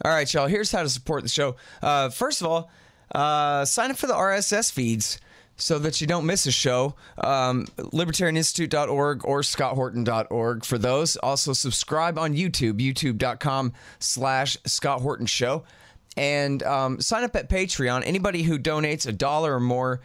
All right, y'all, here's how to support the show. First of all, sign up for the RSS feeds so that you don't miss a show. Libertarianinstitute.org or scotthorton.org for those. Also, subscribe on YouTube, youtube.com/Scott Horton Show. And sign up at Patreon. Anybody who donates $1 or more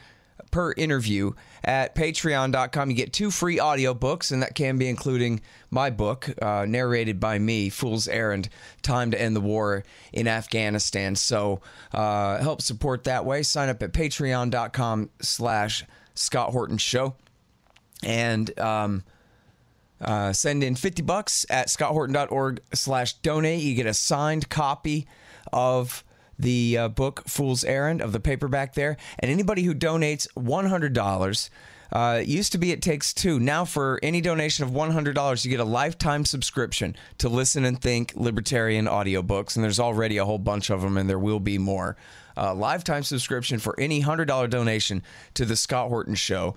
per interview at patreon.com, you get 2 free audiobooks, and that can be including my book, narrated by me, Fool's Errand, Time to End the War in Afghanistan. So help support that way. Sign up at patreon.com/Scott Horton Show. And send in $50 at scotthorton.org/donate. You get a signed copy of the book Fool's Errand, of the paperback there. And anybody who donates $100, used to be it takes 2. Now for any donation of $100, you get a lifetime subscription to Listen and Think Libertarian audiobooks. And there's already a whole bunch of them, and there will be more. Lifetime subscription for any $100 donation to the Scott Horton Show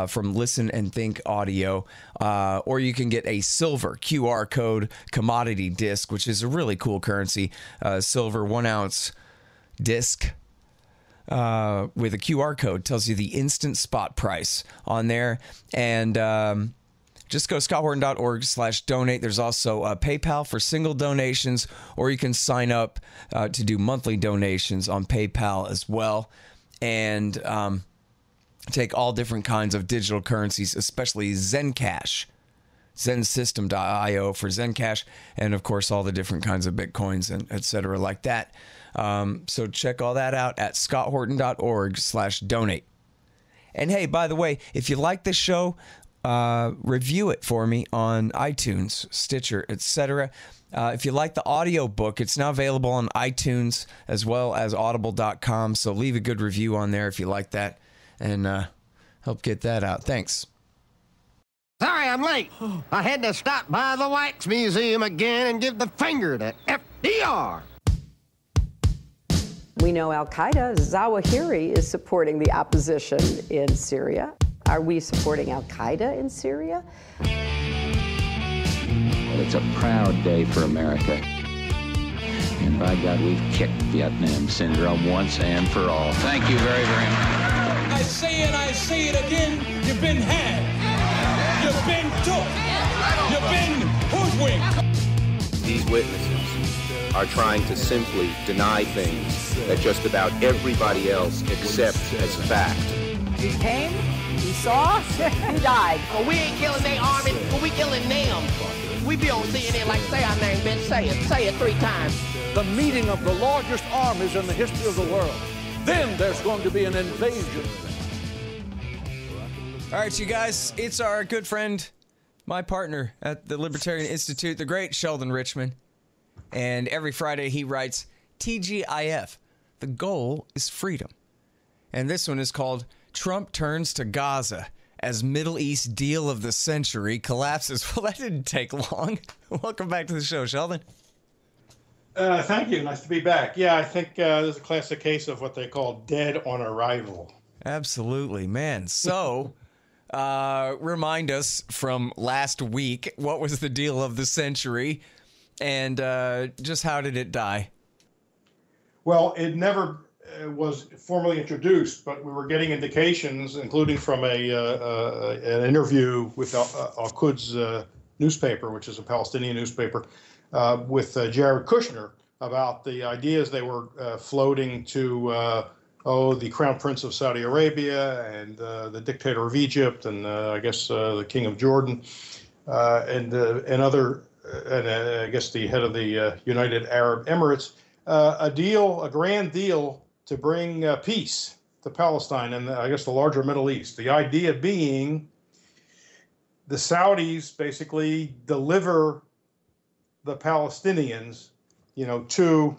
from Listen and Think Audio. Or you can get a silver QR code commodity disc, which is a really cool currency. Silver 1 ounce disc with a QR code. Tells you the instant spot price on there. And just go to scotthorton.org/donate. There's also PayPal for single donations, or you can sign up to do monthly donations on PayPal as well. And take all different kinds of digital currencies, especially Zencash, zensystem.io for Zencash, and of course all the different kinds of Bitcoins and etc. like that. So check all that out at scotthorton.org/donate. And hey, by the way, if you like this show, review it for me on iTunes, Stitcher, etc. If you like the audio book, it's now available on iTunes as well as audible.com. So leave a good review on there if you like that, and help get that out. Thanks. Sorry I'm late. I had to stop by the Wax Museum again and give the finger to FDR. We know Al-Qaeda, Zawahiri, is supporting the opposition in Syria. Are we supporting Al-Qaeda in Syria? Well, it's a proud day for America. And by God, we've kicked Vietnam syndrome once and for all. Thank you very, very much. I say and I say it again, you've been had. You've been took. You've been hoodwinked. These witnesses are trying to simply deny things that just about everybody else accepts as fact. He came, he saw, he died. Well, we ain't killing their army, but we killing them. We be on CNN like, say our name, Ben, say it 3 times. The meeting of the largest armies in the history of the world. Then there's going to be an invasion. All right, you guys, it's our good friend, my partner at the Libertarian Institute, the great Sheldon Richman. And every Friday he writes TGIF. The goal is freedom. And this one is called Trump Turns to Gaza as Middle East Deal of the Century Collapses. Well, that didn't take long. Welcome back to the show, Sheldon. Thank you. Nice to be back. Yeah, I think this is a classic case of what they call dead on arrival. Absolutely, man. So, remind us from last week, what was the deal of the century, and just how did it die? Well, it never was formally introduced, but we were getting indications, including from an interview with Al-Quds newspaper, which is a Palestinian newspaper, with Jared Kushner about the ideas they were floating to the Crown Prince of Saudi Arabia and the dictator of Egypt and I guess the King of Jordan and other, and I guess the head of the United Arab Emirates, a grand deal to bring peace to Palestine and I guess the larger Middle East. The idea being the Saudis basically deliver the Palestinians, to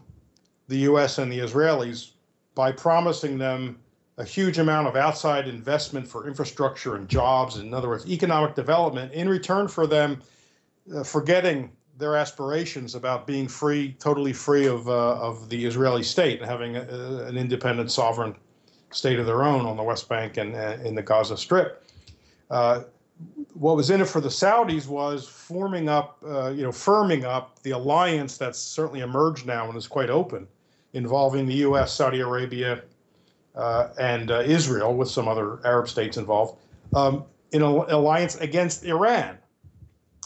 the U.S. and the Israelis by promising them a huge amount of outside investment for infrastructure and jobs, in other words, economic development, in return for them forgetting their aspirations about being free, totally free of the Israeli state and having an independent sovereign state of their own on the West Bank and in the Gaza Strip. what was in it for the Saudis was firming up the alliance that's certainly emerged now and is quite open, involving the U.S., Saudi Arabia, and Israel, with some other Arab states involved, in an alliance against Iran.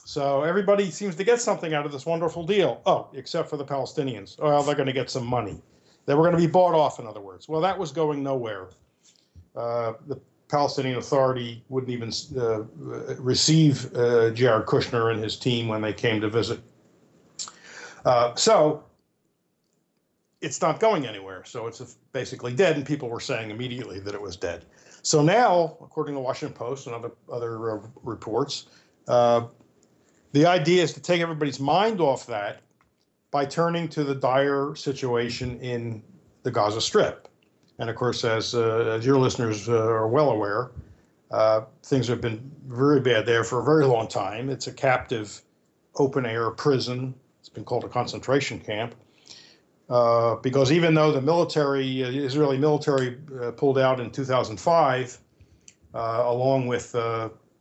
So everybody seems to get something out of this wonderful deal. Oh, except for the Palestinians. Well, they're going to get some money. They were going to be bought off, in other words. Well, that was going nowhere. The Palestinian Authority wouldn't even receive Jared Kushner and his team when they came to visit. So it's not going anywhere. So it's basically dead, and people were saying immediately that it was dead. So now, according to the Washington Post and other reports, the idea is to take everybody's mind off that by turning to the dire situation in the Gaza Strip. And of course, as your listeners are well aware, things have been very bad there for a very long time. It's a captive open-air prison. It's been called a concentration camp. Because even though the Israeli military pulled out in 2005, along with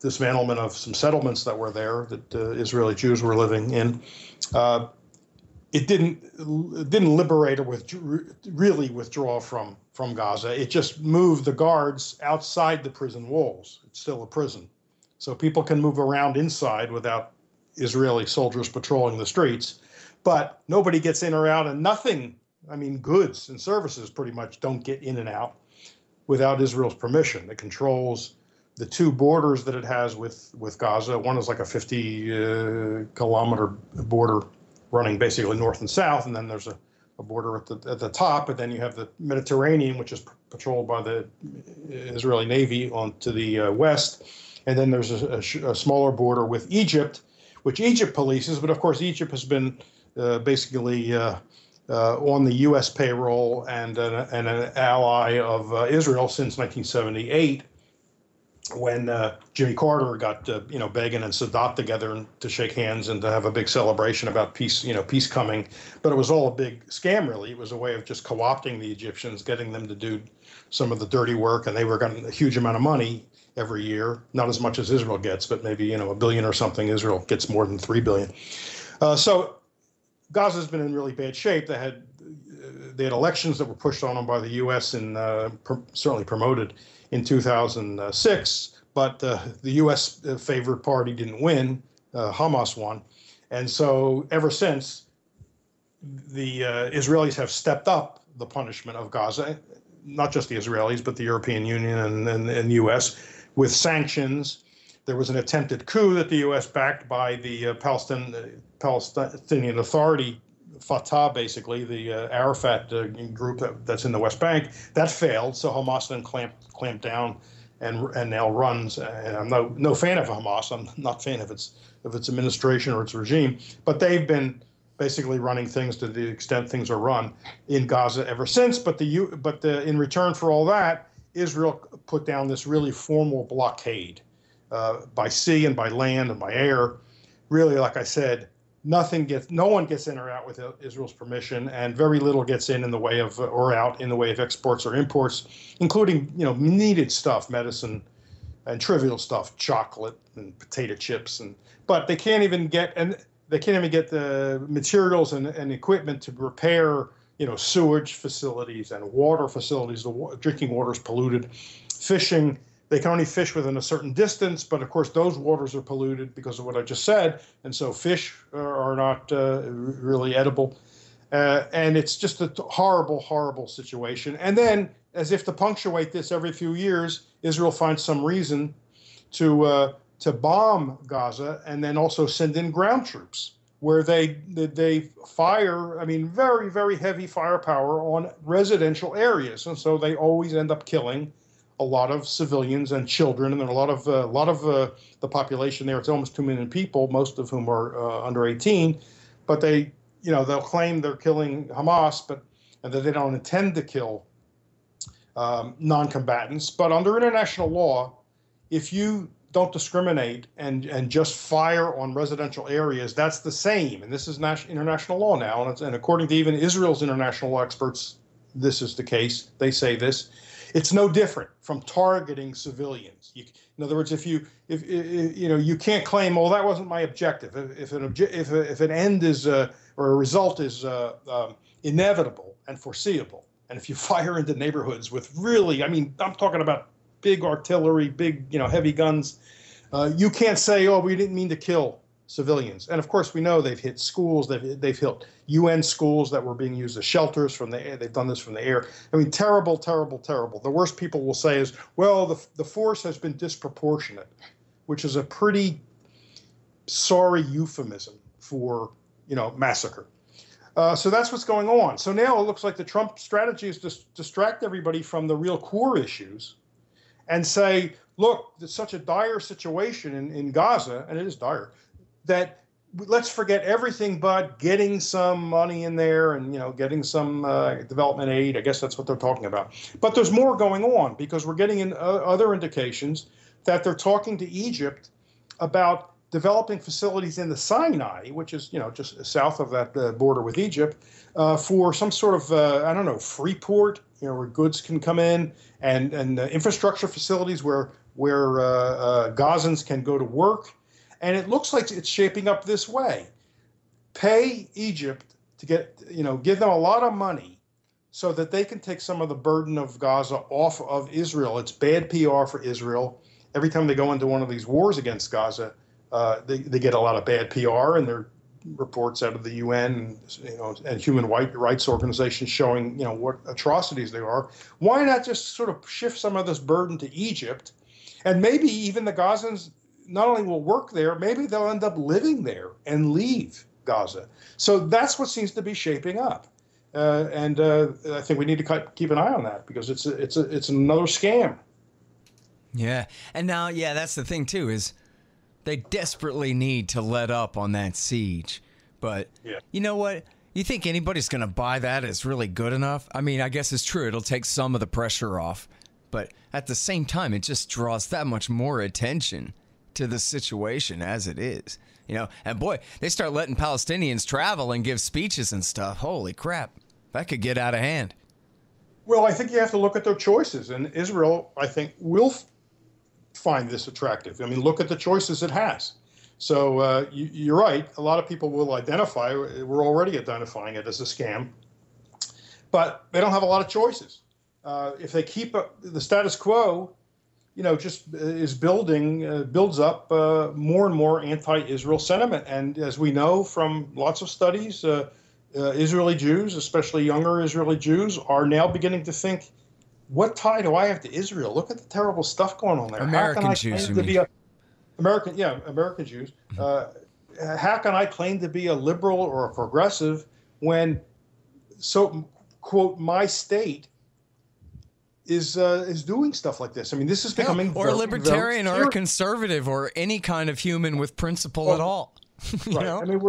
dismantlement of some settlements that were there that Israeli Jews were living in, it didn't liberate or really withdraw from Gaza. It just moved the guards outside the prison walls. It's still a prison. So people can move around inside without Israeli soldiers patrolling the streets. But nobody gets in or out, and nothing, goods and services pretty much don't get in and out without Israel's permission. It controls the two borders that it has with Gaza. One is like a 50-kilometer border running basically north and south, and then there's a border at the top, and then you have the Mediterranean, which is patrolled by the Israeli Navy on to the west, and then there's a smaller border with Egypt, which Egypt polices, but of course Egypt has been basically on the U.S. payroll and an ally of Israel since 1978, when Jimmy Carter got Begin and Sadat together to shake hands and to have a big celebration about peace coming. But it was all a big scam, really. It was a way of just co-opting the Egyptians, getting them to do some of the dirty work, and they were getting a huge amount of money every year, not as much as Israel gets, but maybe $1 billion or something. Israel gets more than $3 billion. So Gaza's been in really bad shape. They had elections that were pushed on them by the U.S. and certainly promoted in 2006, but the U.S. favored party didn't win. Hamas won. And so ever since, the Israelis have stepped up the punishment of Gaza, not just the Israelis, but the European Union and U.S., with sanctions. There was an attempted coup that the U.S. backed by the Palestinian Authority, Fatah, basically, the Arafat group that's in the West Bank. That failed, so Hamas then clamped down and now runs. And I'm no fan of Hamas. I'm not a fan of its administration or its regime. But they've been basically running things to the extent things are run in Gaza ever since. But in return for all that, Israel put down this really formal blockade by sea and by land and by air. Really, like I said, no one gets in or out with Israel's permission, and very little gets in the way of or out in the way of exports or imports, including needed stuff, medicine, and trivial stuff, chocolate and potato chips, but they can't even get the materials and equipment to repair sewage facilities and water facilities. The drinking water is polluted. Fishing, they can only fish within a certain distance, but of course those waters are polluted because of what I just said, and so fish are not really edible. And it's just a horrible, horrible situation. And then, as if to punctuate this, every few years, Israel finds some reason to bomb Gaza and then also send in ground troops, where they fire, very, very heavy firepower on residential areas. And so they always end up killing a lot of civilians and children, and a lot of the population there. It's almost 2 million people, most of whom are under 18. But they'll claim they're killing Hamas, and that they don't intend to kill non-combatants. But under international law, if you don't discriminate and just fire on residential areas, that's the same. And this is international law now, and according to even Israel's international law experts, this is the case. They say this. It's no different from targeting civilians. In other words, if you know, you can't claim, "Oh, that wasn't my objective." If an end is or a result is inevitable and foreseeable, and if you fire into neighborhoods with really, I mean, I'm talking about big artillery, big, you know, heavy guns, you can't say, "Oh, we didn't mean to kill civilians." And of course, we know they've hit schools, they've hit UN schools that were being used as shelters from the air. They've done this from the air. I mean, terrible, terrible, terrible. The worst people will say is, "Well, the force has been disproportionate," which is a pretty sorry euphemism for, you know, massacre. So that's what's going on. So now it looks like the Trump strategy is to distract everybody from the real core issues and say, look, there's such a dire situation in Gaza, and it is dire, that let's forget everything but getting some money in there and, you know, getting some development aid. I guess that's what they're talking about. But there's more going on, because we're getting in other indications that they're talking to Egypt about developing facilities in the Sinai, which is, you know, just south of that border with Egypt, for some sort of, I don't know, free port, you know, where goods can come in, and infrastructure facilities where Gazans can go to work. And it looks like it's shaping up this way. Pay Egypt to get, you know, give them a lot of money so that they can take some of the burden of Gaza off of Israel. It's bad PR for Israel. Every time they go into one of these wars against Gaza, they get a lot of bad PR, and there are reports out of the UN and, you know, and human rights organizations showing, you know, what atrocities there are. Why not just sort of shift some of this burden to Egypt, and maybe even the Gazans not only will work there, maybe they'll end up living there and leave Gaza. So that's what seems to be shaping up, and I think we need to keep an eye on that, because it's another scam. Yeah, and now, yeah, that's the thing too, is they desperately need to let up on that siege. But you know what? You think anybody's going to buy that as really good enough? I mean, I guess it's true. It'll take some of the pressure off. But at the same time, it just draws that much more attention to the situation as it is. You know, and boy, they start letting Palestinians travel and give speeches and stuff. Holy crap. That could get out of hand. Well, I think you have to look at their choices. And Israel, I think, will find this attractive. I mean, look at the choices it has. So you're right. A lot of people will identify, we're already identifying it as a scam, but they don't have a lot of choices. If they keep the status quo, you know, just builds up more and more anti-Israel sentiment. And as we know from lots of studies, Israeli Jews, especially younger Israeli Jews, are now beginning to think, what tie do I have to Israel? Look at the terrible stuff going on there. American Jews, you mean? American Jews. How can I claim to be a liberal or a progressive when, so quote, my state is doing stuff like this? I mean, this is becoming or a libertarian or a conservative or any kind of human with principle at all. You know? I mean,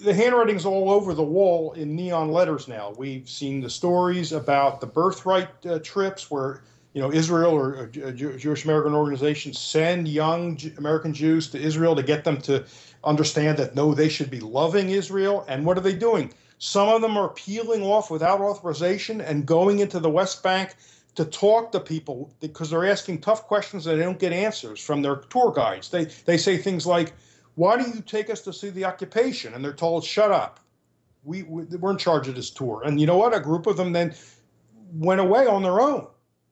the handwriting's all over the wall in neon letters now. We've seen the stories about the birthright trips where, you know, Israel or Jewish American organizations send young American Jews to Israel to get them to understand that, no, they should be loving Israel. And what are they doing? Some of them are peeling off without authorization and going into the West Bank to talk to people because they're asking tough questions and they don't get answers from their tour guides. They say things like, why do you take us to see the occupation? And they're told, shut up. We're in charge of this tour. And you know what? A group of them then went away on their own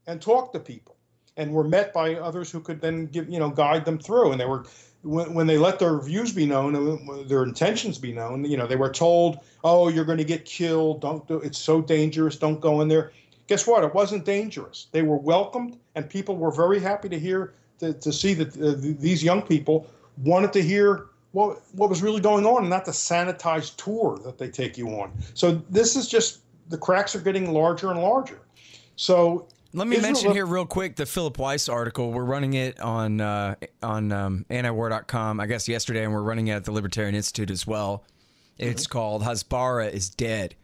and talked to people and were met by others who could then guide them through. And they were, when they let their views be known, their intentions be known, you know, they were told, oh, you're going to get killed. Don't do it. It's so dangerous. Don't go in there. Guess what? It wasn't dangerous. They were welcomed, and people were very happy to see that these young people wanted to hear what was really going on, and not the sanitized tour that they take you on. So this is just, the cracks are getting larger and larger. So let me mention here real quick the Philip Weiss article. We're running it on antiwar.com, I guess yesterday, and we're running it at the Libertarian Institute as well. It's called Hasbara is Dead.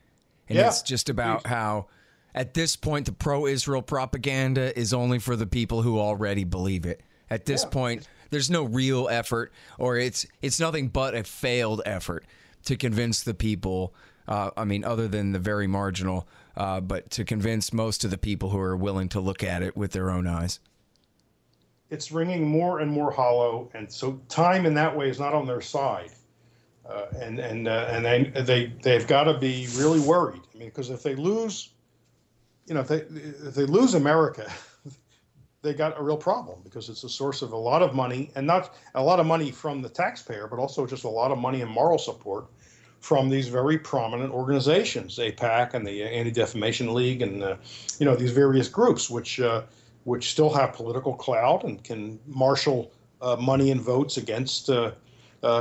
And it's just about how at this point the pro-Israel propaganda is only for the people who already believe it. At this point, there's no real effort, or it's nothing but a failed effort to convince the people I mean, other than the very marginal, but to convince most of the people who are willing to look at it with their own eyes. It's ringing more and more hollow, and so time in that way is not on their side, and they've got to be really worried. I mean, because if they lose, if they lose America, they got a real problem, because it's a source of a lot of money, and not a lot of money from the taxpayer, but also just a lot of money and moral support from these very prominent organizations, AIPAC and the Anti-Defamation League, and these various groups which still have political clout and can marshal money and votes against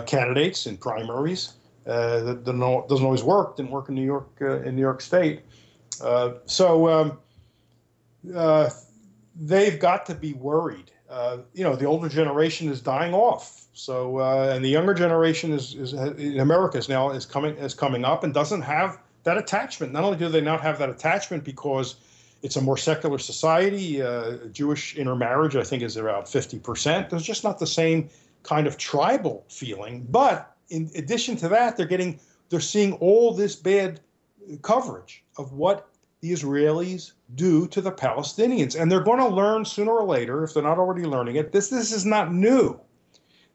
candidates in primaries. That doesn't always work. Didn't work in New York State. So they've got to be worried. The older generation is dying off. So and the younger generation is in America is coming up and doesn't have that attachment. Not only do they not have that attachment because it's a more secular society, Jewish intermarriage, I think, is around 50%. There's just not the same kind of tribal feeling. But in addition to that, they're seeing all this bad coverage of what the Israelis do to the Palestinians. And they're going to learn sooner or later, if they're not already learning it, this is not new.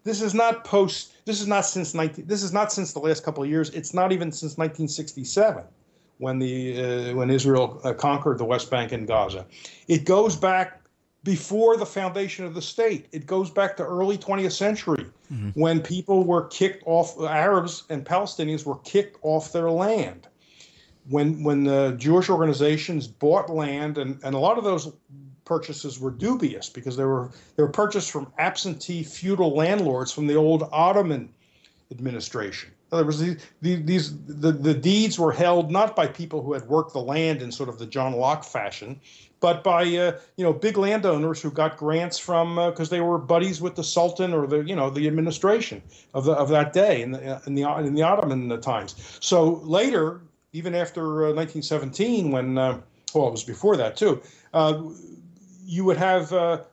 This is not since the last couple of years. It's not even since 1967. When Israel conquered the West Bank and Gaza. It goes back before the foundation of the state. It goes back to early 20th century when people were kicked off, Arabs and Palestinians were kicked off their land. When the Jewish organizations bought land, and a lot of those purchases were dubious because they were purchased from absentee feudal landlords from the old Ottoman administration. In other words, the deeds were held not by people who had worked the land in sort of the John Locke fashion, but by big landowners who got grants from because they were buddies with the Sultan or the administration of that day in the Ottoman times. So later, even after 1917, when it was before that too, you would have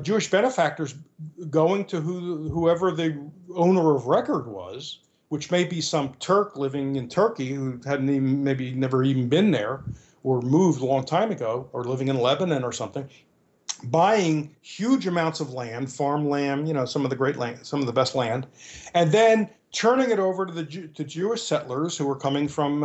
Jewish benefactors going to whoever the owner of record was, which may be some Turk living in Turkey who hadn't maybe never even been there or moved a long time ago, or living in Lebanon or something, buying huge amounts of land, farmland, some of the great land, some of the best land, and then turning it over to Jewish settlers who were coming from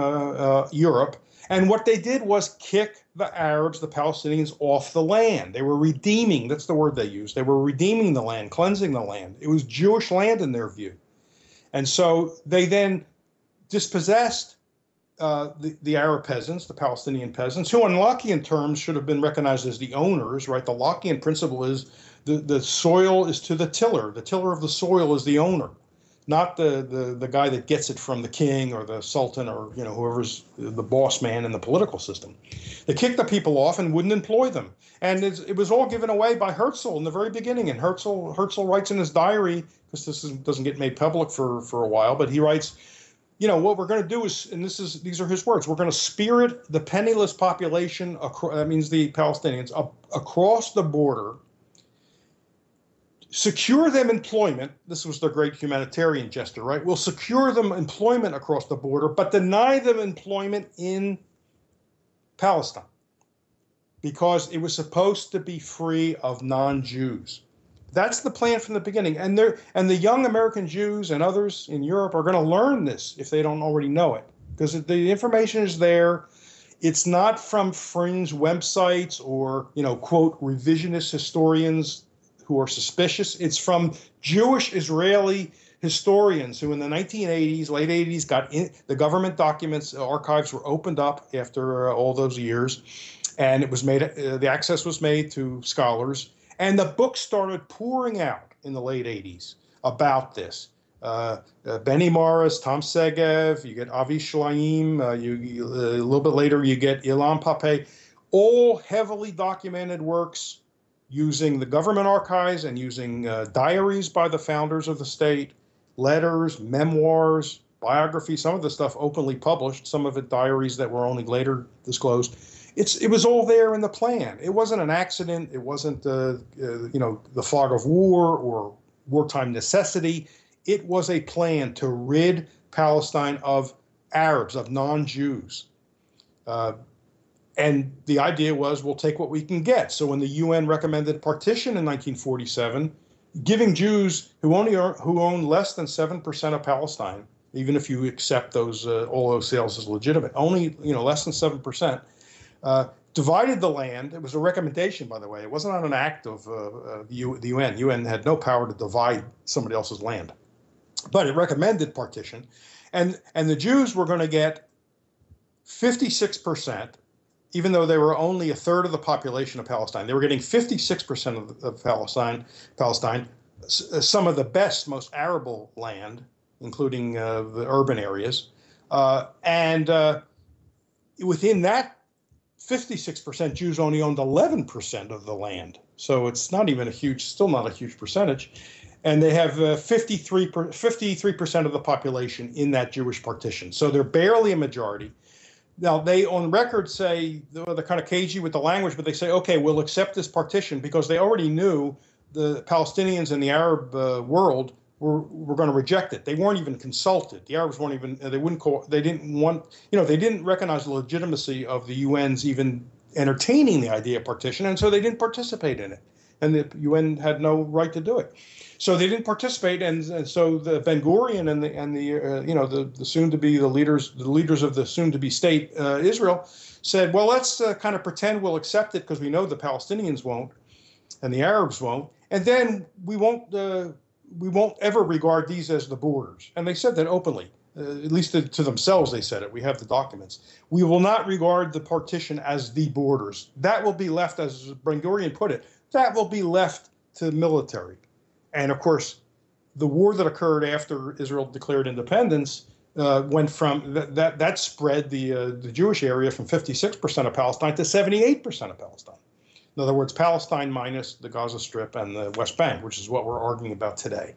Europe. And what they did was kick the Arabs, the Palestinians, off the land. They were redeeming, that's the word they used. They were redeeming the land, cleansing the land. It was Jewish land in their view. And so they then dispossessed the Arab peasants, the Palestinian peasants, who on Lockean terms should have been recognized as the owners, right? The Lockean principle is the soil is to the tiller. The tiller of the soil is the owner, not the guy that gets it from the king or the sultan or whoever's the boss man in the political system. They kicked the people off and wouldn't employ them. And it was all given away by Herzl in the very beginning. And Herzl writes in his diary, because this doesn't get made public for a while, but he writes, what we're going to do is, and these are his words, we're going to spirit the penniless population, that means the Palestinians, across the border, secure them employment. This was the great humanitarian gesture, right? We'll secure them employment across the border, but deny them employment in Palestine because it was supposed to be free of non-Jews. That's the plan from the beginning. And the young American Jews and others in Europe are going to learn this if they don't already know it, because the information is there. It's not from fringe websites or, quote, revisionist historians who are suspicious. It's from Jewish Israeli historians who in the 1980s, late 80s, got in the government documents, archives were opened up after all those years. And it was made, the access was made to scholars. And the books started pouring out in the late 80s about this. Benny Morris, Tom Segev, you get Avi Shlaim, a little bit later you get Ilan Pape, all heavily documented works using the government archives and using diaries by the founders of the state, letters, memoirs, biographies, some of the stuff openly published, some of it diaries that were only later disclosed. It was all there in the plan. It wasn't an accident. It wasn't the fog of war or wartime necessity. It was a plan to rid Palestine of Arabs, of non-Jews. And the idea was, we'll take what we can get. So when the UN recommended partition in 1947, giving Jews who own less than 7% of Palestine, even if you accept those all those sales as legitimate, only less than 7%, divided the land. It was a recommendation, by the way. It wasn't on an act of the UN. UN had no power to divide somebody else's land, but it recommended partition, and the Jews were going to get 56%. Even though they were only a third of the population of Palestine, they were getting 56% of Palestine, some of the best, most arable land, including the urban areas. And within that 56%, Jews only owned 11% of the land. So it's not even still not a huge percentage. And they have 53% of the population in that Jewish partition. So they're barely a majority. Now, they on record say, they're kind of cagey with the language, but they say, okay, we'll accept this partition, because they already knew the Palestinians in the Arab world were going to reject it. They weren't even consulted. The Arabs weren't even, they didn't recognize the legitimacy of the UN's even entertaining the idea of partition, and so they didn't participate in it. And the UN had no right to do it. So they didn't participate, and so the Ben Gurion and the soon-to-be the leaders of the soon-to-be state Israel said, well, let's kind of pretend we'll accept it, because we know the Palestinians won't, and the Arabs won't, and then we won't ever regard these as the borders. And they said that openly, at least to themselves. They said it. We have the documents. We will not regard the partition as the borders. That will be left, as Ben Gurion put it, that will be left to the military. And of course, the war that occurred after Israel declared independence went from that spread the Jewish area from 56% of Palestine to 78% of Palestine. In other words, Palestine minus the Gaza Strip and the West Bank, which is what we're arguing about today.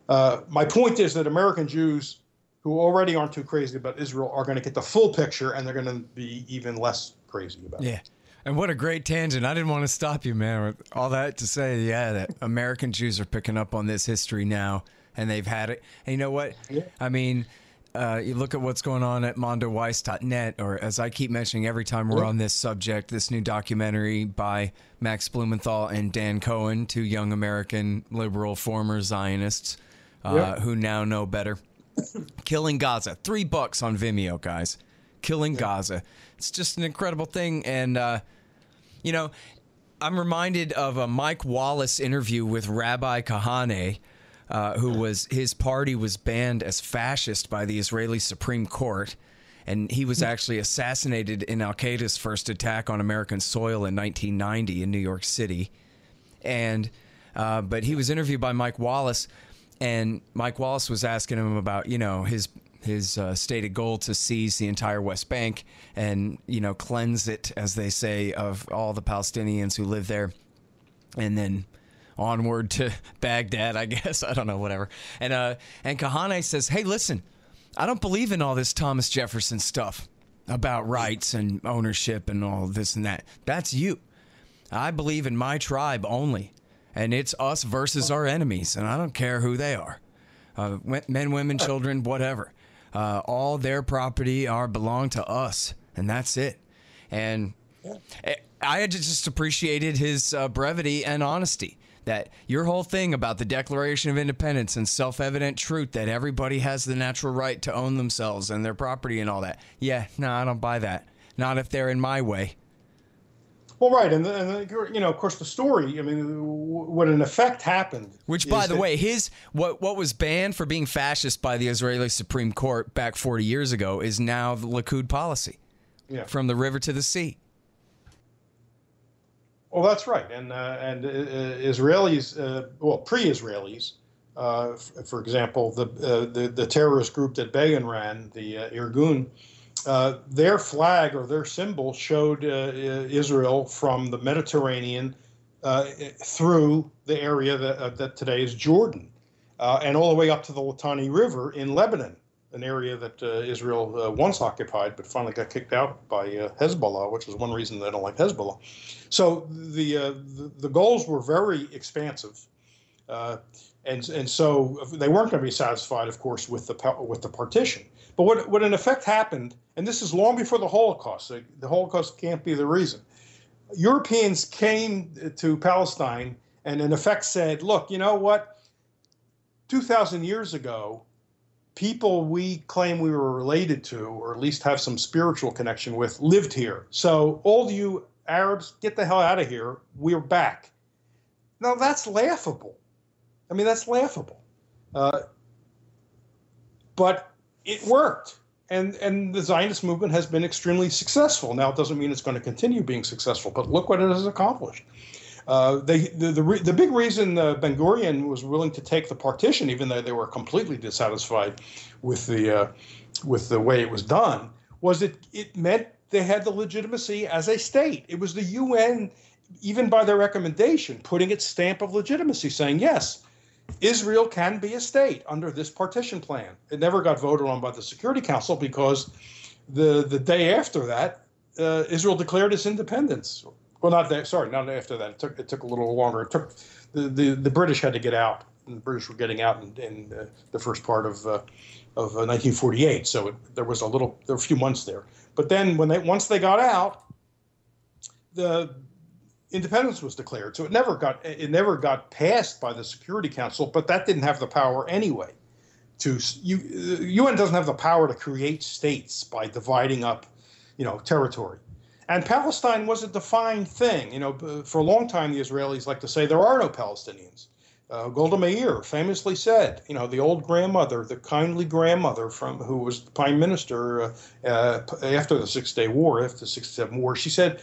My point is that American Jews who already aren't too crazy about Israel are going to get the full picture, and they're going to be even less crazy about it. Yeah. And what a great tangent. I didn't want to stop you, man. With all that to say, yeah, that American Jews are picking up on this history now, and they've had it. And you know what? Yeah. I mean, you look at what's going on at mondoweiss.net, or as I keep mentioning every time we're on this subject, this new documentary by Max Blumenthal and Dan Cohen, two young American liberal former Zionists who now know better. Killing Gaza. $3 on Vimeo, guys. Killing Gaza. It's just an incredible thing. And, I'm reminded of a Mike Wallace interview with Rabbi Kahane, his party was banned as fascist by the Israeli Supreme Court. And he was actually assassinated in al-Qaeda's first attack on American soil in 1990 in New York City. And, but he was interviewed by Mike Wallace, and Mike Wallace was asking him about, his stated goal to seize the entire West Bank and, cleanse it, as they say, of all the Palestinians who live there, and then onward to Baghdad, I guess. I don't know, whatever. And Kahane says, hey, listen, I don't believe in all this Thomas Jefferson stuff about rights and ownership and all this and that. That's you. I believe in my tribe only, and it's us versus our enemies, and I don't care who they are. Men, women, children, whatever. All their property belong to us, and that's it. And I just appreciated his brevity and honesty. That your whole thing about the Declaration of Independence and self-evident truth that everybody has the natural right to own themselves and their property and all that. Yeah, no, I don't buy that. Not if they're in my way. Well, right, and of course, the story. I mean, what in effect happened. Which, by the way, what was banned for being fascist by the Israeli Supreme Court back 40 years ago is now the Likud policy. Yeah. From the river to the sea. Well, that's right, and Israelis, pre-Israelis, for example, the terrorist group that Begin ran, the Irgun. Their flag or their symbol showed Israel from the Mediterranean through the area that today is Jordan, and all the way up to the Litani River in Lebanon, an area that Israel once occupied but finally got kicked out by Hezbollah, which is one reason they don't like Hezbollah. So the goals were very expansive, and so they weren't going to be satisfied, of course, with the partition. But what in effect happened, and this is long before the Holocaust, so the Holocaust can't be the reason. Europeans came to Palestine and in effect said, look, you know what? 2,000 years ago, people we claim we were related to, or at least have some spiritual connection with, lived here. So all you Arabs, get the hell out of here. We're back. Now, that's laughable. I mean, that's laughable. But it worked. And the Zionist movement has been extremely successful. Now, it doesn't mean it's going to continue being successful, but look what it has accomplished. The big reason Ben-Gurion was willing to take the partition, even though they were completely dissatisfied with the way it was done, was it meant they had the legitimacy as a state. It was the UN, even by their recommendation, putting its stamp of legitimacy, saying, yes, Israel can be a state under this partition plan. It never got voted on by the Security Council because the day after that, Israel declared its independence. Well, not after that. It took a little longer. It took the British had to get out. And the British were getting out in the first part of 1948. So there were a few months there. But then once they got out, the independence was declared. So it never got passed by the Security Council. But that didn't have the power anyway. UN doesn't have the power to create states by dividing up, territory. And Palestine was a defined thing. For a long time, the Israelis like to say there are no Palestinians. Golda Meir famously said, the old grandmother, the kindly grandmother who was the prime minister after the 6-Day War, after the 67 War, she said,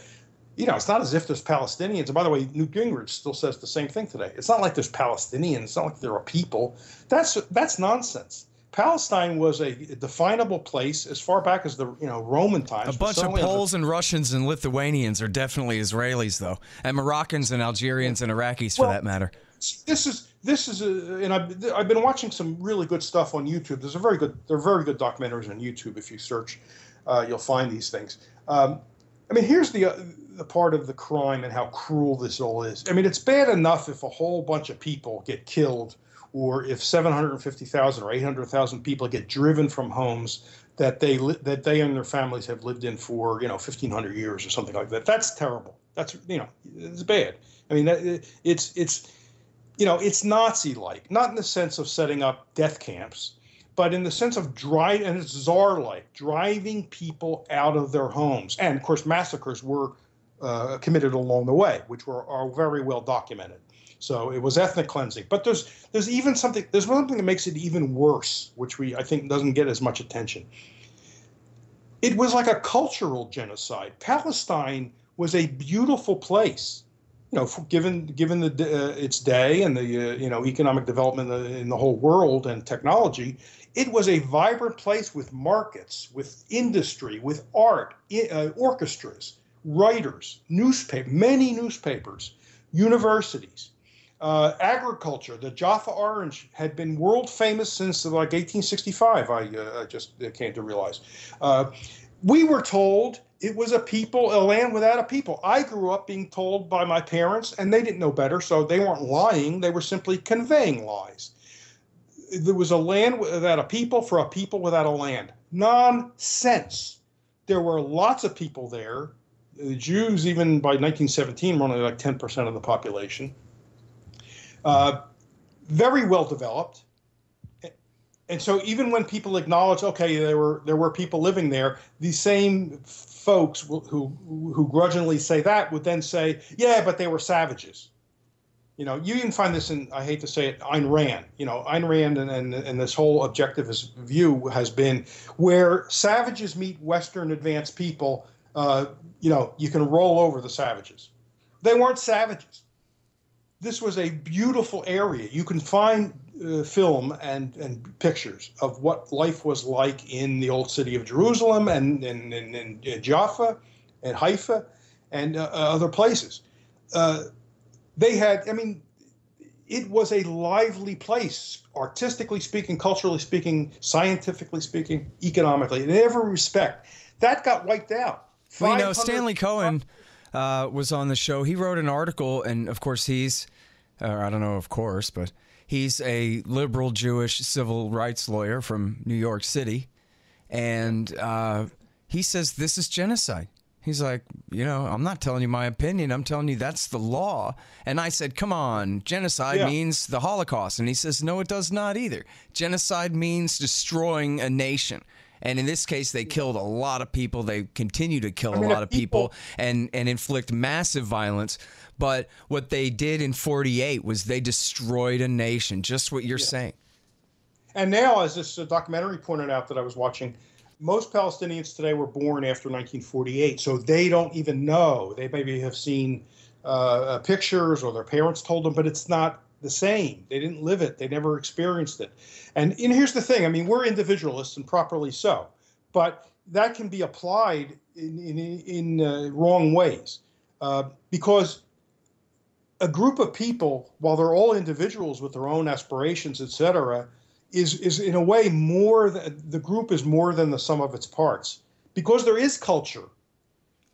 it's not as if there's Palestinians. And by the way, Newt Gingrich still says the same thing today. It's not like there's Palestinians. It's not like there are people. That's nonsense. Palestine was a definable place as far back as the Roman times. A bunch of Poles and Russians and Lithuanians are definitely Israelis, though, and Moroccans and Algerians and Iraqis, for that matter. This is and I've been watching some really good stuff on YouTube. There are very good documentaries on YouTube. If you search, you'll find these things. Here's the part of the crime and how cruel this all is. it's bad enough if a whole bunch of people get killed, or if 750,000 or 800,000 people get driven from homes that they and their families have lived in for 1,500 years or something like that. That's terrible. That's it's bad. It's Nazi-like, not in the sense of setting up death camps, but in the sense of and it's Tsar-like, driving people out of their homes. And of course, massacres were committed along the way, which are very well documented. So it was ethnic cleansing. But there's something that makes it even worse, which I think doesn't get as much attention. It was like a cultural genocide. Palestine was a beautiful place, given its day and the economic development in the whole world and technology. It was a vibrant place with markets, with industry, with art, orchestras, writers, many newspapers, universities. Agriculture, the Jaffa orange had been world famous since like 1865, I just came to realize. We were told it was a land without a people. I grew up being told by my parents, and they didn't know better, so they weren't lying. They were simply conveying lies. There was a land without a people for a people without a land. Nonsense. There were lots of people there. The Jews, even by 1917, were only like 10% of the population. Very well developed, and so even when people acknowledge, okay, there were people living there, these same folks who grudgingly say that would then say, yeah, but they were savages. You can find this in, I hate to say it, Ayn Rand. Ayn Rand and this whole objectivist view has been where savages meet Western advanced people. You can roll over the savages. They weren't savages. This was a beautiful area. You can find film and pictures of what life was like in the old city of Jerusalem and Jaffa and Haifa and other places. It was a lively place, artistically speaking, culturally speaking, scientifically speaking, economically, in every respect. That got wiped out. Well, Stanley Cohen was on the show. He wrote an article, and of course I don't know, of course, but he's a liberal Jewish civil rights lawyer from New York City. And he says this is genocide. He's like, I'm not telling you my opinion. I'm telling you that's the law. And I said, come on, genocide means the Holocaust. And he says, no, it does not either. Genocide means destroying a nation. And in this case, they killed a lot of people. They continue to kill a lot of people and inflict massive violence. But what they did in 48 was they destroyed a nation, just what you're saying. And now, as this documentary pointed out that I was watching, most Palestinians today were born after 1948, so they don't even know. They maybe have seen pictures or their parents told them, but it's not the same. They didn't live it. They never experienced it. And here's the thing. I mean, we're individualists, and properly so, but that can be applied in wrong ways because a group of people, while they're all individuals with their own aspirations, etc., is in a way the group is more than the sum of its parts, because there is culture.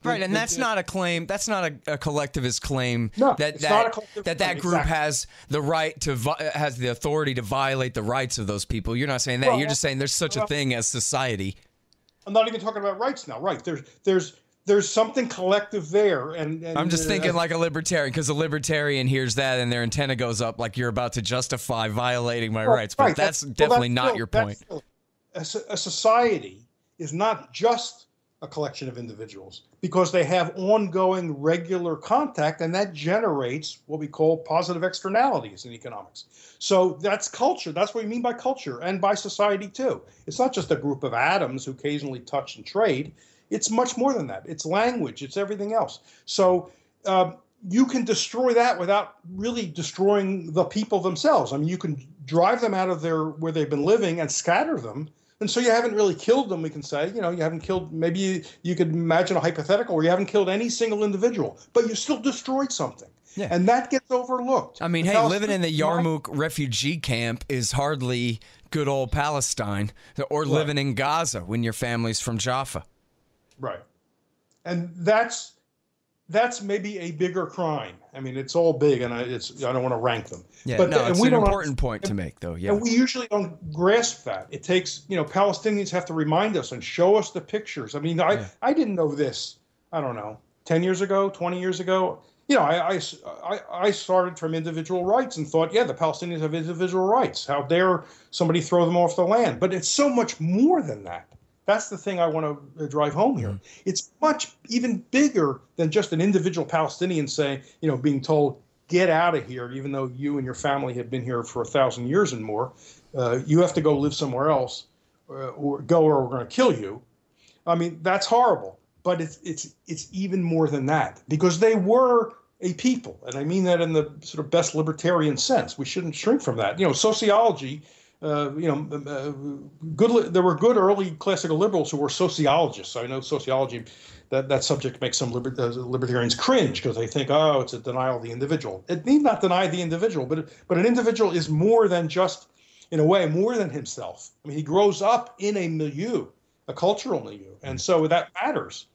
Right, and that's not a claim. That's not a collectivist claim. No, that group has the right to has the authority to violate the rights of those people. You're not saying that. You're just saying there's such a thing as society. I'm not even talking about rights now. Right, there's something collective there, and I'm just thinking like a libertarian, because a libertarian hears that and their antenna goes up, like you're about to justify violating my rights. But that's definitely not your point. A society is not just a collection of individuals, because they have ongoing regular contact, and that generates what we call positive externalities in economics. So that's culture. That's what we mean by culture, and by society too. It's not just a group of atoms who occasionally touch and trade. It's much more than that. It's language. It's everything else. So you can destroy that without really destroying the people themselves. I mean, you can drive them out of where they've been living and scatter them. And so you haven't really killed them, we can say. You haven't killed, maybe you could imagine a hypothetical where you haven't killed any single individual, but you still destroyed something. Yeah. And that gets overlooked. I mean, hey, living in the Yarmouk refugee camp is hardly good old Palestine, or living in Gaza when your family's from Jaffa. Right. And that's maybe a bigger crime. I mean, it's all big, and I don't want to rank them. Yeah, but it's an important point to make, though. Yeah, and we usually don't grasp that. It takes, Palestinians have to remind us and show us the pictures. I mean, I didn't know this. I don't know, 10 years ago, 20 years ago. I started from individual rights and thought, the Palestinians have individual rights. How dare somebody throw them off the land? But it's so much more than that. That's the thing I want to drive home here. Mm-hmm. It's much even bigger than just an individual Palestinian saying, being told, get out of here, even though you and your family have been here for 1,000 years and more. You have to go live somewhere else, or we're going to kill you. I mean, that's horrible. But it's even more than that, because they were a people, and I mean that in the sort of best libertarian sense. We shouldn't shrink from that. Sociology. There were good early classical liberals who were sociologists. I know sociology, that subject makes some libertarians cringe, because they think, it's a denial of the individual. It need not deny the individual, but an individual is more than just, in a way, more than himself. I mean, he grows up in a milieu, a cultural milieu, and so that matters.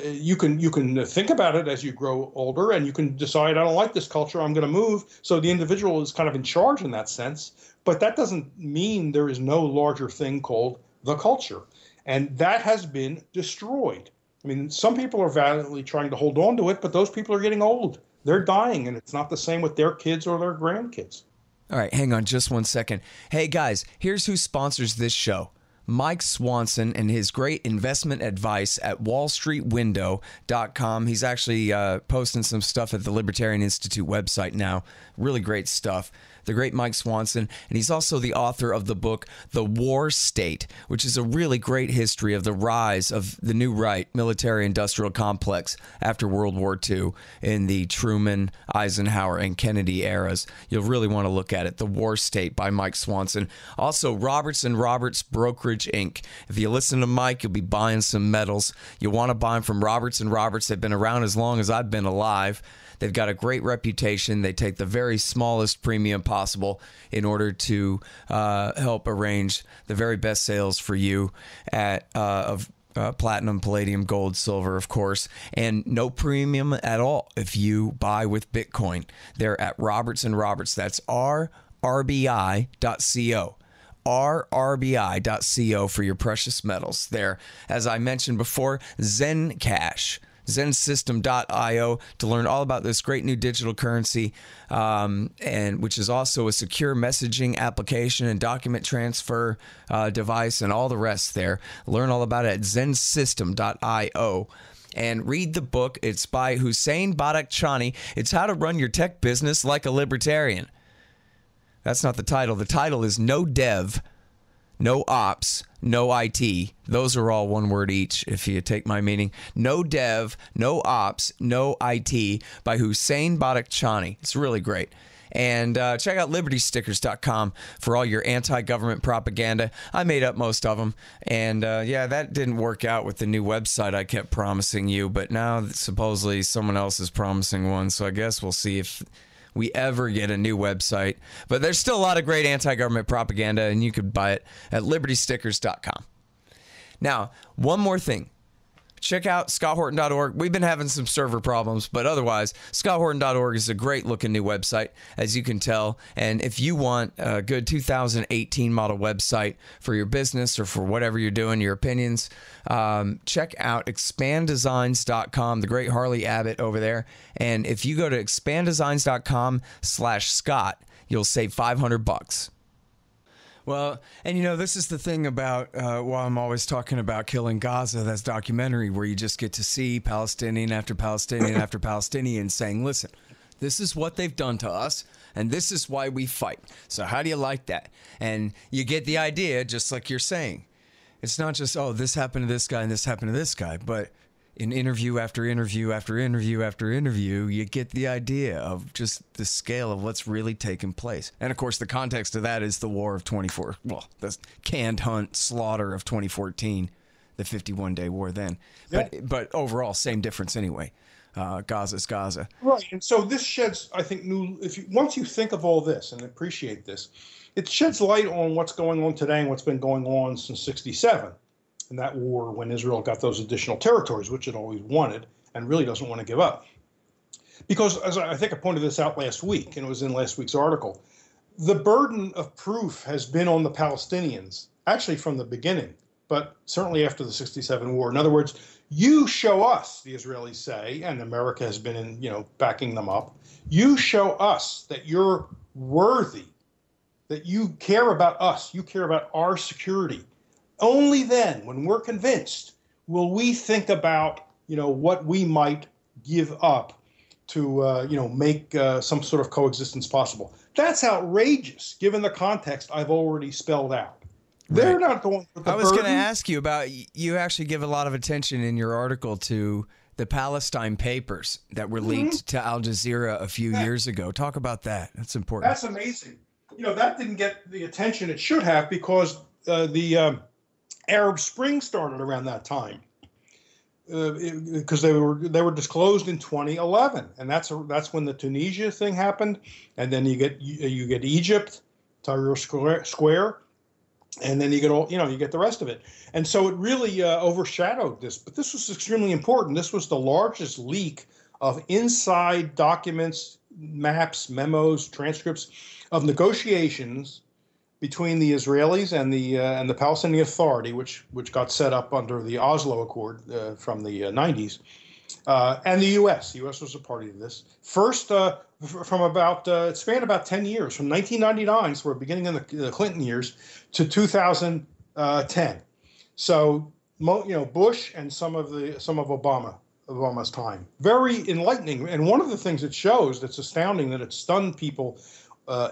You can think about it as you grow older, and you can decide, I don't like this culture, I'm going to move. So the individual is kind of in charge in that sense. But that doesn't mean there is no larger thing called the culture. And that has been destroyed. I mean, some people are valiantly trying to hold on to it, but those people are getting old. They're dying, and it's not the same with their kids or their grandkids. All right, hang on just 1 second. Hey, guys, here's who sponsors this show. Mike Swanson and his great investment advice at wallstreetwindow.com. He's actually posting some stuff at the Libertarian Institute website now. Really great stuff. The great Mike Swanson. And he's also the author of the book, The War State, which is a really great history of the rise of the new right military-industrial complex after World War II in the Truman, Eisenhower, and Kennedy eras. You'll really want to look at it. The War State by Mike Swanson. Also, Roberts & Roberts Brokerage, Inc. If you listen to Mike, you'll be buying some metals. You'll want to buy them from Roberts & Roberts. They've been around as long as I've been alive. They've got a great reputation. They take the very smallest premium possible in order to help arrange the very best sales for you of platinum, palladium, gold, silver, of course, and no premium at all if you buy with Bitcoin. They're at Roberts & Roberts. That's rrbi.co. rrbi.co for your precious metals. There, as I mentioned before, Zencash, zensystem.io, to learn all about this great new digital currency, and which is also a secure messaging application and document transfer device and all the rest there. Learn all about it at zensystem.io. And read the book. It's by Hussein Badakhshani. It's How to Run Your Tech Business Like a Libertarian. That's not the title. The title is No Dev, No Ops, No IT. Those are all one word each, if you take my meaning. No Dev, No Ops, No IT by Hussein Badakhshani. It's really great. And check out libertystickers.com for all your anti-government propaganda. I made up most of them. And yeah, that didn't work out with the new website I kept promising you. But now supposedly someone else is promising one. So I guess we'll see if we ever get a new website. But there's still a lot of great anti-government propaganda, and you could buy it at libertystickers.com. Now, one more thing. Check out scotthorton.org. We've been having some server problems, but otherwise, scotthorton.org is a great-looking new website, as you can tell. And if you want a good 2018 model website for your business or for whatever you're doing, your opinions, check out expanddesigns.com, the great Harley Abbott over there. And if you go to expanddesigns.com/Scott, you'll save $500. Well, and you know, this is the thing about why I'm always talking about Killing Gaza, that's documentary where you just get to see Palestinian after Palestinian after Palestinian saying, listen, this is what they've done to us, and this is why we fight. So how do you like that? And you get the idea, just like you're saying. It's not just, oh, this happened to this guy and this happened to this guy, but in interview after interview after interview after interview, you get the idea of just the scale of what's really taken place. And of course, the context of that is the war of the canned hunt slaughter of 2014, the 51-day war then. Yeah. But overall, same difference anyway. Gaza's Gaza. Right. And so this sheds, I think, once you think of all this and appreciate this, it sheds light on what's going on today and what's been going on since '67. In that war, when Israel got those additional territories, which it always wanted and really doesn't want to give up. Because, as I think I pointed this out last week, and it was in last week's article, the burden of proof has been on the Palestinians, actually from the beginning, but certainly after the '67 war. In other words, you show us, the Israelis say, and America has been backing them up, you show us that you're worthy, that you care about us, you care about our security. Only then, when we're convinced, will we think about, what we might give up to, make some sort of coexistence possible. That's outrageous, given the context I've already spelled out. They're not going with the I was going to burden. ask you about, you actually give a lot of attention in your article to the Palestine papers that were leaked to Al Jazeera a few years ago. Talk about that. That's important. That's amazing. That didn't get the attention it should have because the Arab Spring started around that time because they were disclosed in 2011, and that's when the Tunisia thing happened, and then you get Egypt, Tahrir Square, and then you get the rest of it, and so it really overshadowed this. But this was extremely important. This was the largest leak of inside documents, maps, memos, transcripts of negotiations between the Israelis and the Palestinian Authority, which got set up under the Oslo Accord from the 90s, and the U.S. The U.S. was a party to this. First, from about it spanned about 10 years, from 1999, so we're beginning in the Clinton years, to 2010. So, Bush and some of Obama's time. Very enlightening, and one of the things it shows that's astounding, that it stunned people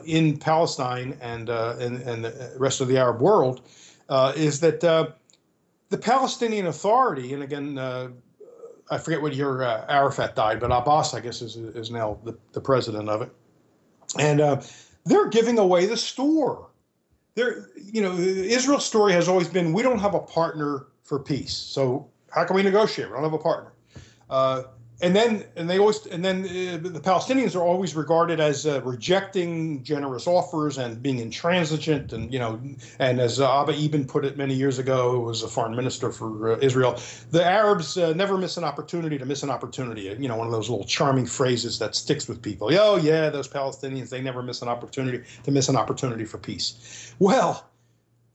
in Palestine and the rest of the Arab world, is that the Palestinian Authority, and again, I forget what year Arafat died, but Abbas, I guess, is now the president of it, and they're giving away the store. Israel's story has always been, we don't have a partner for peace, so how can we negotiate? We don't have a partner. And then the Palestinians are always regarded as rejecting generous offers and being intransigent, and and as Abba Eban put it many years ago, who was a foreign minister for Israel, the Arabs never miss an opportunity to miss an opportunity. One of those little charming phrases that sticks with people. Oh yeah, those Palestinians, they never miss an opportunity to miss an opportunity for peace. Well,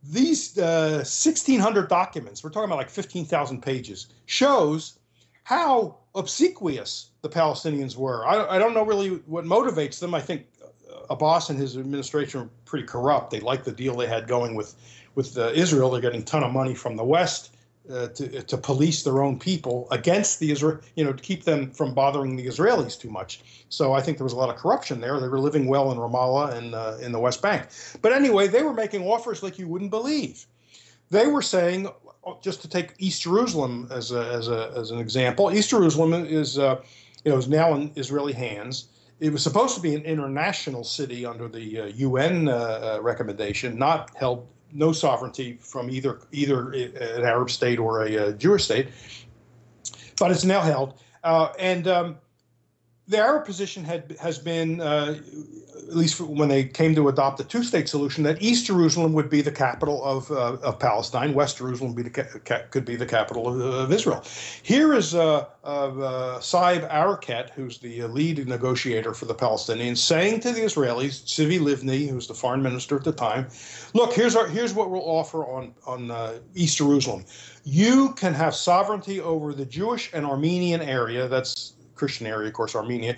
these 1,600 documents, we're talking about like 15,000 pages, shows how obsequious the Palestinians were. I don't know really what motivates them. I think Abbas and his administration are pretty corrupt. They like the deal they had going with Israel. They're getting a ton of money from the West to police their own people against the Israel, to keep them from bothering the Israelis too much. So I think there was a lot of corruption there. They were living well in Ramallah and in the West Bank. But anyway, they were making offers like you wouldn't believe. They were saying, just to take East Jerusalem as an example, East Jerusalem is now in Israeli hands. It was supposed to be an international city under the UN recommendation, not held. No sovereignty from either an Arab state or a Jewish state, but it's now held. The Arab position has been, at least when they came to adopt the two-state solution, that East Jerusalem would be the capital of Palestine. West Jerusalem could be the capital of Israel. Here is Saib Arikat, who's the lead negotiator for the Palestinians, saying to the Israelis, Tzivi Livni, who's the foreign minister at the time, look, here's what we'll offer on East Jerusalem. You can have sovereignty over the Jewish and Armenian area. That's Christian area, of course, Armenia,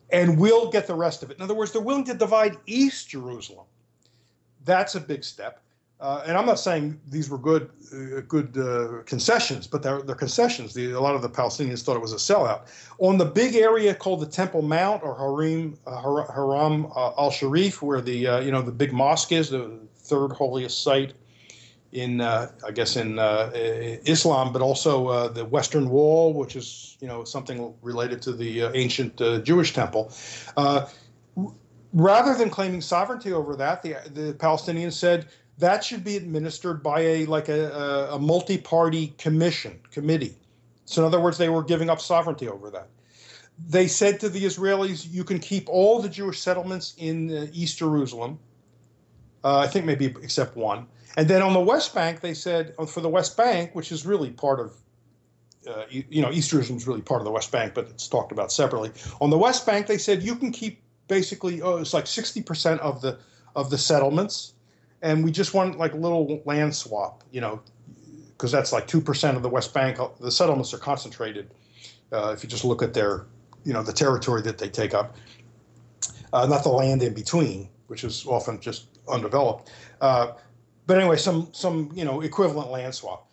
and we'll get the rest of it. In other words, they're willing to divide East Jerusalem. That's a big step. And I'm not saying these were good concessions, but they're concessions. A lot of the Palestinians thought it was a sellout. On the big area called the Temple Mount or Haram al-Sharif, where the big mosque is, the third holiest site in Islam, but also the Western Wall, which is something related to the ancient Jewish temple. Rather than claiming sovereignty over that, the Palestinians said that should be administered by a multi-party committee. So in other words, they were giving up sovereignty over that. They said to the Israelis, you can keep all the Jewish settlements in East Jerusalem, I think maybe except one. And then on the West Bank, they said, for the West Bank, which is really part of, East Jerusalem is really part of the West Bank, but it's talked about separately. On the West Bank, they said you can keep basically, it's like 60% of the settlements, and we just want like a little land swap, because that's like 2% of the West Bank. The settlements are concentrated. If you just look at their, the territory that they take up, not the land in between, which is often just undeveloped. But anyway, some equivalent land swap.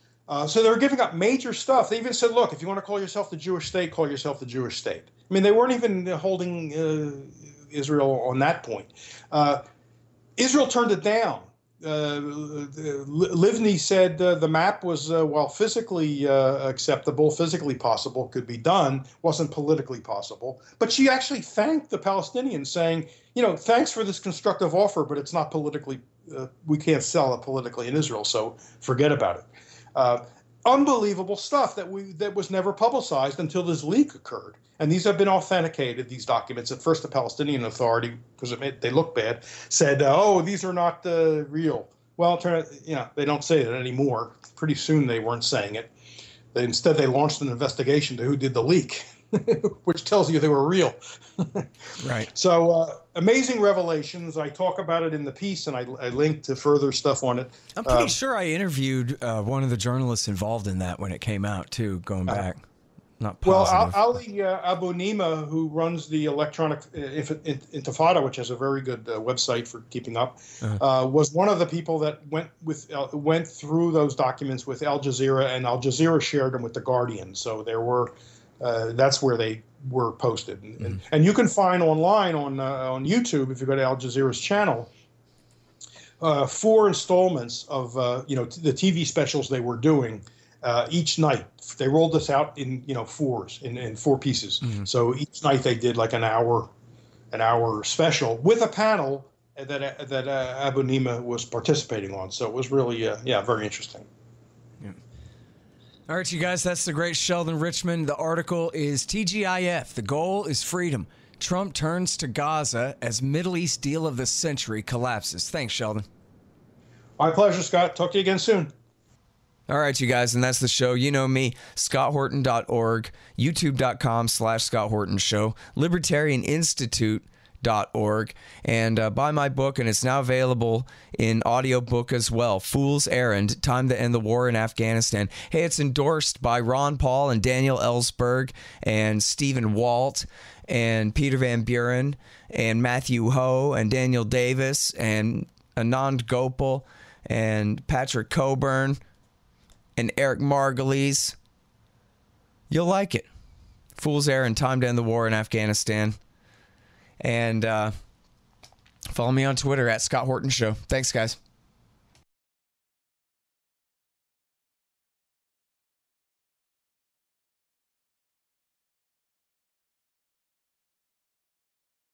So they were giving up major stuff. They even said, look, if you want to call yourself the Jewish state, call yourself the Jewish state. I mean, they weren't even holding Israel on that point. Israel turned it down. Livni said the map was, while physically acceptable, physically possible, could be done, wasn't politically possible. But she actually thanked the Palestinians, saying, thanks for this constructive offer, but it's not politically, we can't sell it politically in Israel, so forget about it. Unbelievable stuff that was never publicized until this leak occurred. And these have been authenticated, these documents. At first, the Palestinian Authority, because they look bad, said, oh, these are not real. Well, it turned out, they don't say that anymore. Pretty soon they weren't saying it. Instead, they launched an investigation to who did the leak, which tells you they were real. Right. So amazing revelations. I talk about it in the piece, and I link to further stuff on it. I'm pretty sure I interviewed one of the journalists involved in that when it came out, too, going back. Not positive. Well, Ali Abu Nima, who runs the Electronic Intifada, which has a very good website for keeping up, was one of the people that went through those documents with Al Jazeera, and Al Jazeera shared them with the Guardian. So there were that's where they were posted, and you can find online on YouTube, if you go to Al Jazeera's channel, 4 installments of the TV specials they were doing. Each night they rolled this out in fours in 4 pieces. So each night they did like an hour special with a panel that Abu Nima was participating on. So it was really very interesting. Yeah. All right, you guys, that's the great Sheldon Richman. The article is TGIF. The goal is freedom. Trump turns to Gaza as Middle East deal of the century collapses. Thanks, Sheldon. My pleasure, Scott. Talk to you again soon. All right, you guys, and that's the show. You know me, scotthorton.org, youtube.com/Scott Horton Show, Libertarian Institute, scottHorton.org and buy my book, and it's now available in audiobook as well. Fool's Errand, Time to End the War in Afghanistan. Hey, it's endorsed by Ron Paul and Daniel Ellsberg and Stephen Walt and Peter Van Buren and Matthew Ho and Daniel Davis and Anand Gopal and Patrick Coburn and Eric Margulies. You'll like it. Fool's Errand, Time to End the War in Afghanistan. And follow me on Twitter at Scott Horton Show. Thanks, guys.